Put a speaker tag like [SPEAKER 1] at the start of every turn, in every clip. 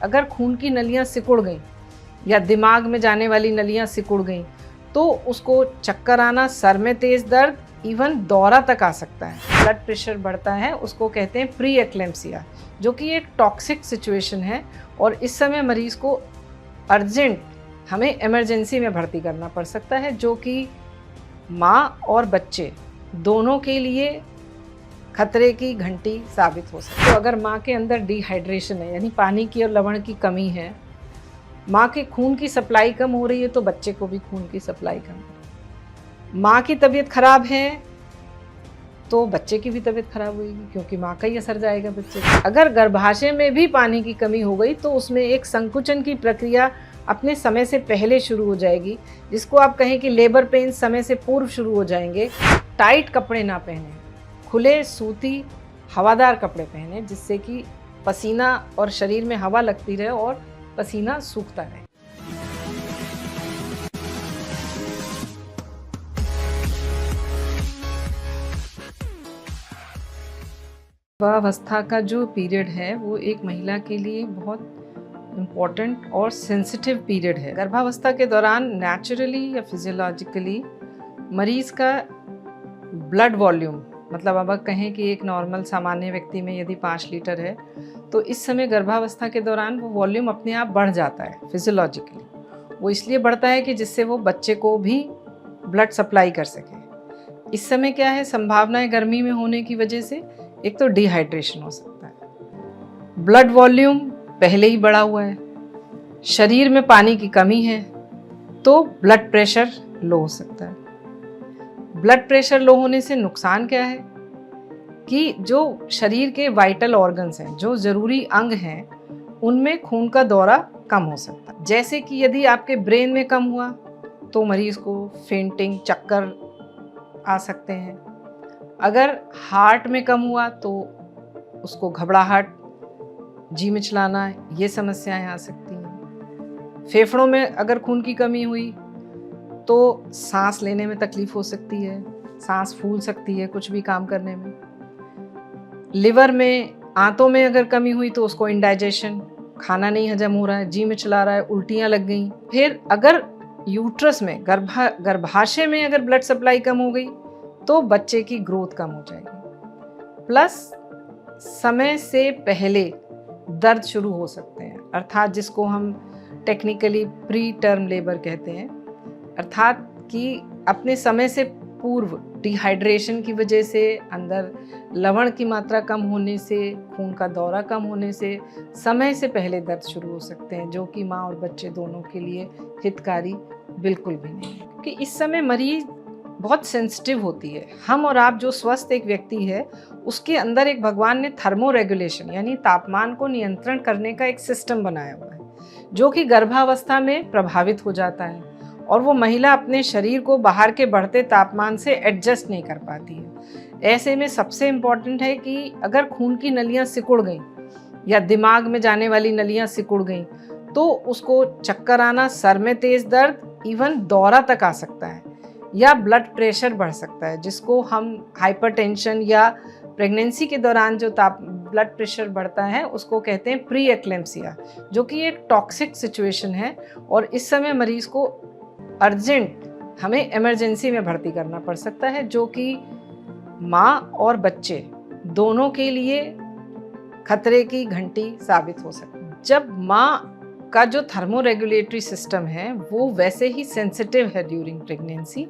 [SPEAKER 1] अगर खून की नलियाँ सिकुड़ गई या दिमाग में जाने वाली नलियाँ सिकुड़ गई तो उसको चक्कर आना, सर में तेज़ दर्द, इवन दौरा तक आ सकता है। ब्लड प्रेशर बढ़ता है, उसको कहते हैं प्री एक्लेम्सिया, जो कि एक टॉक्सिक सिचुएशन है और इस समय मरीज़ को अर्जेंट हमें इमरजेंसी में भर्ती करना पड़ सकता है, जो कि माँ और बच्चे दोनों के लिए खतरे की घंटी साबित हो सकती है। तो अगर माँ के अंदर डिहाइड्रेशन है, यानी पानी की और लवण की कमी है, माँ के खून की सप्लाई कम हो रही है, तो बच्चे को भी खून की सप्लाई कम है। माँ की तबीयत खराब है तो बच्चे की भी तबीयत खराब होगी, क्योंकि माँ का ही असर जाएगा बच्चे पर। अगर गर्भाशय में भी पानी की कमी हो गई तो उसमें एक संकुचन की प्रक्रिया अपने समय से पहले शुरू हो जाएगी, जिसको आप कहें कि लेबर पेन समय से पूर्व शुरू हो जाएंगे। टाइट कपड़े ना पहने, खुले सूती हवादार कपड़े पहने, जिससे कि पसीना और शरीर में हवा लगती रहे और पसीना सूखता रहे। गर्भावस्था का जो पीरियड है वो एक महिला के लिए बहुत इम्पॉर्टेंट और सेंसिटिव पीरियड है। गर्भावस्था के दौरान नेचुरली या फिजियोलॉजिकली मरीज़ का ब्लड वॉल्यूम, मतलब अब कहें कि एक नॉर्मल सामान्य व्यक्ति में यदि 5 लीटर है तो इस समय गर्भावस्था के दौरान वो वॉल्यूम अपने आप बढ़ जाता है फिजियोलॉजिकली। वो इसलिए बढ़ता है कि जिससे वो बच्चे को भी ब्लड सप्लाई कर सके। इस समय क्या है, संभावनाएं गर्मी में होने की वजह से एक तो डिहाइड्रेशन हो सकता है, ब्लड वॉल्यूम पहले ही बढ़ा हुआ है, शरीर में पानी की कमी है, तो ब्लड प्रेशर लो हो सकता है। ब्लड प्रेशर लो होने से नुकसान क्या है कि जो शरीर के वाइटल ऑर्गन्स हैं, जो ज़रूरी अंग हैं, उनमें खून का दौरा कम हो सकता है। जैसे कि यदि आपके ब्रेन में कम हुआ तो मरीज़ को फेंटिंग, चक्कर आ सकते हैं। अगर हार्ट में कम हुआ तो उसको घबराहट, जी मिचलाना, ये समस्याएं आ सकती हैं। फेफड़ों में अगर खून की कमी हुई तो सांस लेने में तकलीफ हो सकती है, सांस फूल सकती है कुछ भी काम करने में। लिवर में, आंतों में अगर कमी हुई तो उसको इंडाइजेशन, खाना नहीं हजम हो रहा है, जी मिचला रहा है, उल्टियाँ लग गई। फिर अगर यूट्रस में, गर्भाशय में अगर ब्लड सप्लाई कम हो गई तो बच्चे की ग्रोथ कम हो जाएगी। प्लस समय से पहले दर्द शुरू हो सकते हैं, अर्थात जिसको हम टेक्निकली प्री टर्म लेबर कहते हैं, अर्थात कि अपने समय से पूर्व डिहाइड्रेशन की वजह से, अंदर लवण की मात्रा कम होने से, खून का दौरा कम होने से समय से पहले दर्द शुरू हो सकते हैं, जो कि माँ और बच्चे दोनों के लिए हितकारी बिल्कुल भी नहीं है। कि इस समय मरीज बहुत सेंसिटिव होती है। हम और आप जो स्वस्थ एक व्यक्ति है, उसके अंदर एक भगवान ने थर्मो रेगुलेशन यानी तापमान को नियंत्रण करने का एक सिस्टम बनाया हुआ है, जो कि गर्भावस्था में प्रभावित हो जाता है और वो महिला अपने शरीर को बाहर के बढ़ते तापमान से एडजस्ट नहीं कर पाती है। ऐसे में सबसे इम्पॉर्टेंट है कि अगर खून की नलियाँ सिकुड़ गई या दिमाग में जाने वाली नलियाँ सिकुड़ गई तो उसको चक्कर आना, सर में तेज़ दर्द, इवन दौरा तक आ सकता है, या ब्लड प्रेशर बढ़ सकता है, जिसको हम हाइपरटेंशन या प्रेगनेंसी के दौरान जो ब्लड प्रेशर बढ़ता है उसको कहते हैं प्री एक्लेम्सिया, जो कि एक टॉक्सिक सिचुएशन है और इस समय मरीज़ को अर्जेंट हमें इमरजेंसी में भर्ती करना पड़ सकता है, जो कि माँ और बच्चे दोनों के लिए खतरे की घंटी साबित हो सकती है। जब माँ का जो थर्मो रेगुलेटरी सिस्टम है वो वैसे ही सेंसिटिव है ड्यूरिंग प्रेगनेंसी,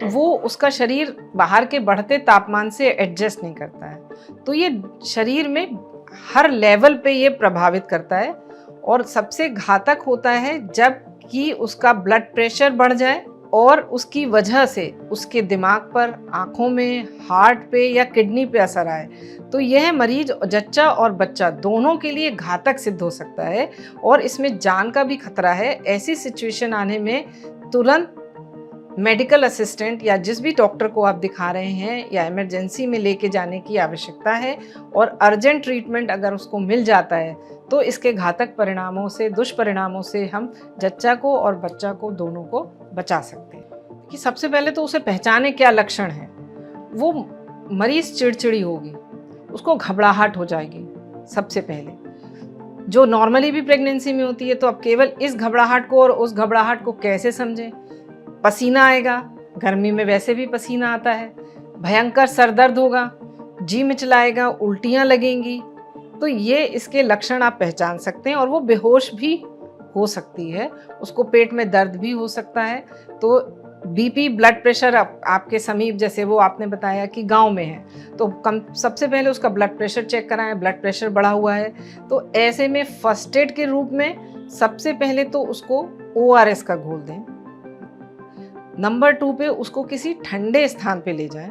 [SPEAKER 1] तो वो उसका शरीर बाहर के बढ़ते तापमान से एडजस्ट नहीं करता है, तो ये शरीर में हर लेवल पे ये प्रभावित करता है और सबसे घातक होता है जब कि उसका ब्लड प्रेशर बढ़ जाए और उसकी वजह से उसके दिमाग पर, आँखों में, हार्ट पे या किडनी पे असर आए, तो यह मरीज, जच्चा और बच्चा दोनों के लिए घातक सिद्ध हो सकता है और इसमें जान का भी खतरा है। ऐसी सिचुएशन आने में तुरंत मेडिकल असिस्टेंट या जिस भी डॉक्टर को आप दिखा रहे हैं या इमरजेंसी में लेके जाने की आवश्यकता है और अर्जेंट ट्रीटमेंट अगर उसको मिल जाता है तो इसके घातक परिणामों से, दुष्परिणामों से हम जच्चा को और बच्चा को दोनों को बचा सकते हैं। कि सबसे पहले तो उसे पहचाने क्या लक्षण है। वो मरीज चिड़चिड़ी होगी, उसको घबराहट हो जाएगी सबसे पहले, जो नॉर्मली भी प्रेगनेंसी में होती है। तो अब केवल इस घबराहट को और उस घबराहट को कैसे समझें। पसीना आएगा, गर्मी में वैसे भी पसीना आता है, भयंकर सर दर्द होगा, जी मिचलाएगा, उल्टियाँ लगेंगी, तो ये इसके लक्षण आप पहचान सकते हैं। और वो बेहोश भी हो सकती है, उसको पेट में दर्द भी हो सकता है। तो बीपी, ब्लड प्रेशर आपके समीप, जैसे वो आपने बताया कि गांव में है, तो सबसे पहले उसका ब्लड प्रेशर चेक कराएं। ब्लड प्रेशर बढ़ा हुआ है तो ऐसे में फर्स्ट एड के रूप में सबसे पहले तो उसको ORS का घोल दें। नंबर 2 पे उसको किसी ठंडे स्थान पे ले जाएं,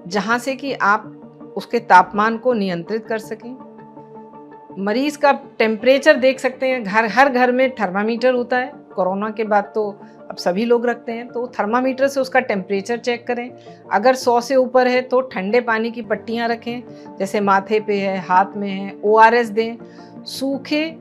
[SPEAKER 1] जहां से कि आप उसके तापमान को नियंत्रित कर सकें। मरीज का टेम्परेचर देख सकते हैं, हर घर में थर्मामीटर होता है। कोरोना के बाद तो अब सभी लोग रखते हैं, तो थर्मामीटर से उसका टेम्परेचर चेक करें। अगर 100 से ऊपर है तो ठंडे पानी की पट्टियाँ रखें, जैसे माथे पे है, हाथ में है। ORS दें। सूखे,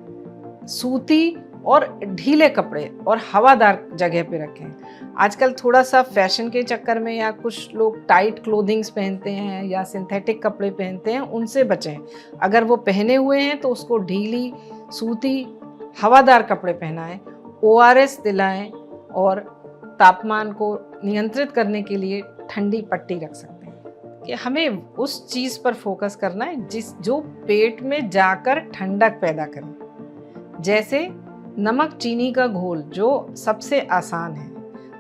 [SPEAKER 1] सूती और ढीले कपड़े और हवादार जगह पे रखें। आजकल थोड़ा सा फैशन के चक्कर में या कुछ लोग टाइट क्लोथिंग्स पहनते हैं या सिंथेटिक कपड़े पहनते हैं, उनसे बचें। अगर वो पहने हुए हैं तो उसको ढीली, सूती, हवादार कपड़े पहनाएं, ORS दिलाएं और तापमान को नियंत्रित करने के लिए ठंडी पट्टी रख सकते हैं। कि हमें उस चीज़ पर फोकस करना है जो पेट में जाकर ठंडक पैदा करे, जैसे नमक चीनी का घोल जो सबसे आसान है,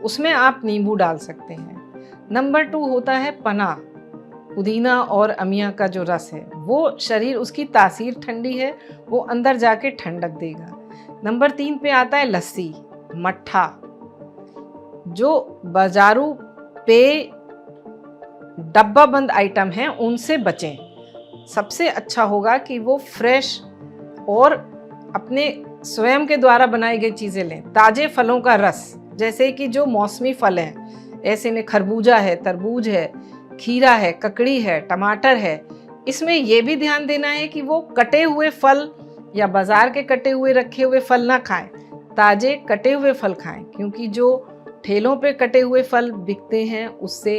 [SPEAKER 1] उसमें आप नींबू डाल सकते हैं। नंबर 2 होता है पना, पुदीना और अमिया का जो रस है, वो शरीर, उसकी तासीर ठंडी है, वो अंदर जाके ठंडक देगा। नंबर 3 पे आता है लस्सी, मट्ठा। जो बाजारू पेय डब्बा बंद आइटम हैं उनसे बचें। सबसे अच्छा होगा कि वो फ्रेश और अपने स्वयं के द्वारा बनाई गई चीज़ें लें। ताजे फलों का रस, जैसे कि जो मौसमी फल हैं, ऐसे में खरबूजा है, तरबूज है, खीरा है, ककड़ी है, टमाटर है। इसमें यह भी ध्यान देना है कि वो कटे हुए फल या बाजार के कटे हुए रखे हुए फल ना खाएं, ताजे कटे हुए फल खाएं, क्योंकि जो ठेलों पे कटे हुए फल बिकते हैं उससे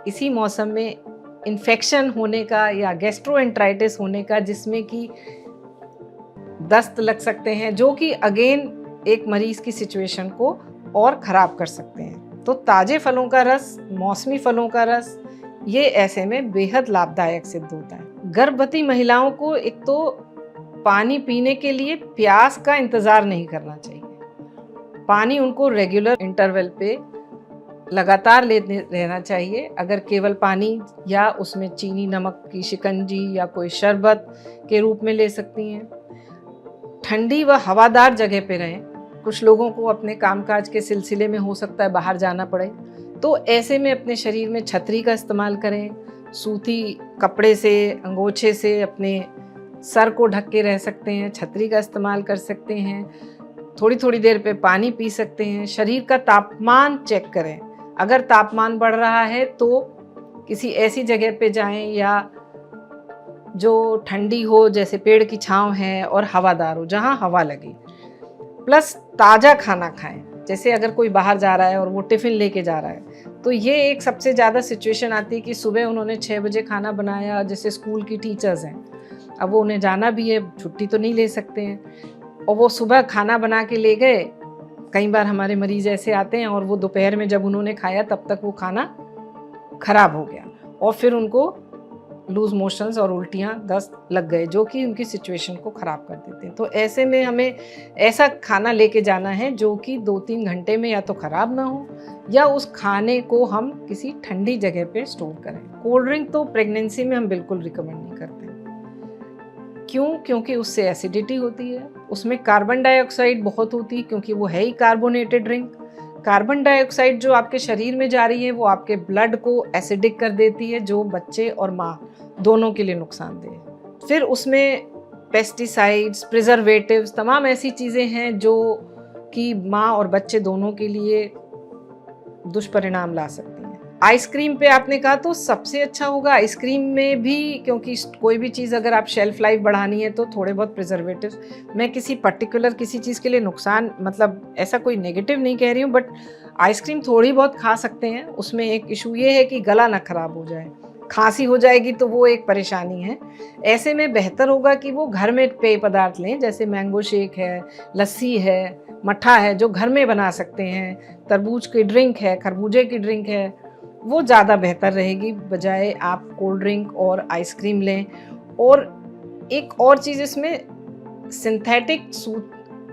[SPEAKER 1] इसी मौसम में इन्फेक्शन होने का या गैस्ट्रोएंटराइटिस होने का, जिसमें कि दस्त लग सकते हैं, जो कि अगेन एक मरीज की सिचुएशन को और ख़राब कर सकते हैं। तो ताज़े फलों का रस, मौसमी फलों का रस, ये ऐसे में बेहद लाभदायक सिद्ध होता है। गर्भवती महिलाओं को एक तो पानी पीने के लिए प्यास का इंतज़ार नहीं करना चाहिए। पानी उनको रेगुलर इंटरवल पे लगातार लेते रहना चाहिए। अगर केवल पानी या उसमें चीनी नमक की शिकंजी या कोई शरबत के रूप में ले सकती हैं। ठंडी व हवादार जगह पे रहें। कुछ लोगों को अपने कामकाज के सिलसिले में हो सकता है बाहर जाना पड़े, तो ऐसे में अपने शरीर में छतरी का इस्तेमाल करें। सूती कपड़े से, अंगोछे से अपने सर को ढक के रह सकते हैं, छतरी का इस्तेमाल कर सकते हैं। थोड़ी थोड़ी देर पे पानी पी सकते हैं। शरीर का तापमान चेक करें। अगर तापमान बढ़ रहा है तो किसी ऐसी जगह पे जाएं या जो ठंडी हो, जैसे पेड़ की छांव है और हवादार हो, जहां हवा लगे। प्लस ताज़ा खाना खाएं। जैसे अगर कोई बाहर जा रहा है और वो टिफ़िन लेके जा रहा है, तो ये एक सबसे ज़्यादा सिचुएशन आती है कि सुबह उन्होंने 6 बजे खाना बनाया, जैसे स्कूल की टीचर्स हैं, अब वो उन्हें जाना भी है, छुट्टी तो नहीं ले सकते हैं, और वो सुबह खाना बना के ले गए। कई बार हमारे मरीज़ ऐसे आते हैं और वो दोपहर में जब उन्होंने खाया तब तक वो खाना ख़राब हो गया और फिर उनको लूज मोशंस और उल्टियाँ, दस्त लग गए, जो कि उनकी सिचुएशन को ख़राब कर देते हैं। तो ऐसे में हमें ऐसा खाना लेके जाना है जो कि 2-3 घंटे में या तो ख़राब ना हो, या उस खाने को हम किसी ठंडी जगह पे स्टोर करें। कोल्ड ड्रिंक तो प्रेगनेंसी में हम बिल्कुल रिकमेंड नहीं करते। क्यों? क्योंकि उससे एसिडिटी होती है, उसमें कार्बन डाइऑक्साइड बहुत होती है, क्योंकि वो है ही कार्बोनेटेड ड्रिंक। कार्बन डाइऑक्साइड जो आपके शरीर में जा रही है वो आपके ब्लड को एसिडिक कर देती है, जो बच्चे और माँ दोनों के लिए नुकसानदेह है। फिर उसमें पेस्टिसाइड्स, प्रिजर्वेटिव्स, तमाम ऐसी चीज़ें हैं जो कि माँ और बच्चे दोनों के लिए दुष्परिणाम ला सकती हैं। आइसक्रीम पे आपने कहा तो सबसे अच्छा होगा आइसक्रीम में भी, क्योंकि कोई भी चीज़ अगर आप शेल्फ लाइफ बढ़ानी है तो थोड़े बहुत प्रिजर्वेटिव्स, मैं किसी पर्टिकुलर किसी चीज़ के लिए नुकसान, मतलब ऐसा कोई नेगेटिव नहीं कह रही हूँ, बट आइसक्रीम थोड़ी बहुत खा सकते हैं। उसमें एक इशू ये है कि गला ना ख़राब हो जाए, खांसी हो जाएगी तो वो एक परेशानी है। ऐसे में बेहतर होगा कि वो घर में पेय पदार्थ लें, जैसे मैंगो शेक है, लस्सी है, मट्ठा है जो घर में बना सकते हैं, तरबूज की ड्रिंक है, खरबूजे की ड्रिंक है, वो ज़्यादा बेहतर रहेगी बजाय आप कोल्ड ड्रिंक और आइसक्रीम लें। और एक और चीज़ इसमें, सिंथेटिक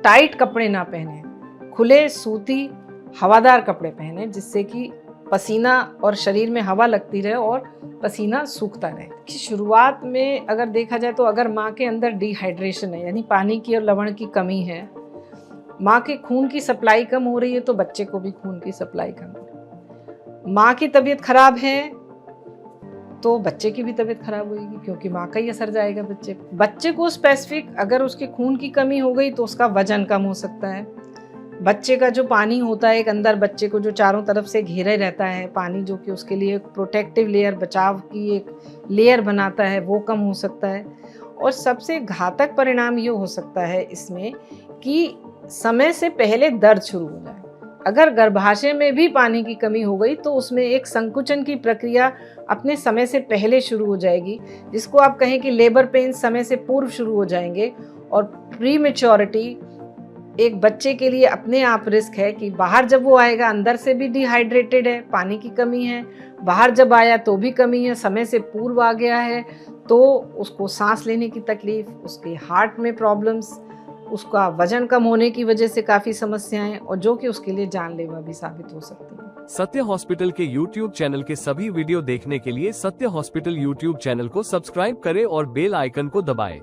[SPEAKER 1] टाइट कपड़े ना पहने, खुले सूती हवादार कपड़े पहने जिससे कि पसीना और शरीर में हवा लगती रहे और पसीना सूखता रहे। कि शुरुआत में अगर देखा जाए तो अगर माँ के अंदर डिहाइड्रेशन है, यानी पानी की और लवण की कमी है, माँ के खून की सप्लाई कम हो रही है तो बच्चे को भी खून की सप्लाई कम हो रही है। माँ की तबीयत खराब है तो बच्चे की भी तबीयत खराब होगी, क्योंकि माँ का ही असर जाएगा बच्चे को स्पेसिफिक। अगर उसके खून की कमी हो गई तो उसका वजन कम हो सकता है। बच्चे का जो पानी होता है एक अंदर, बच्चे को जो चारों तरफ से घेरे रहता है पानी, जो कि उसके लिए एक प्रोटेक्टिव लेयर, बचाव की एक लेयर बनाता है, वो कम हो सकता है। और सबसे घातक परिणाम ये हो सकता है इसमें कि समय से पहले दर्द शुरू हो जाए। अगर गर्भाशय में भी पानी की कमी हो गई तो उसमें एक संकुचन की प्रक्रिया अपने समय से पहले शुरू हो जाएगी, जिसको आप कहें कि लेबर पेन समय से पूर्व शुरू हो जाएंगे। और प्री मैच्योरिटी एक बच्चे के लिए अपने आप रिस्क है कि बाहर जब वो आएगा अंदर से भी डिहाइड्रेटेड है, पानी की कमी है, बाहर जब आया तो भी कमी है, समय से पूर्व आ गया है, तो उसको सांस लेने की तकलीफ, उसके हार्ट में प्रॉब्लम्स, उसका वजन कम होने की वजह से काफ़ी समस्याएं, और जो कि उसके लिए जानलेवा भी साबित हो सकती है।
[SPEAKER 2] सत्य हॉस्पिटल के YouTube चैनल के सभी वीडियो देखने के लिए सत्य हॉस्पिटल YouTube चैनल को सब्सक्राइब करें और बेल आइकन को दबाएं।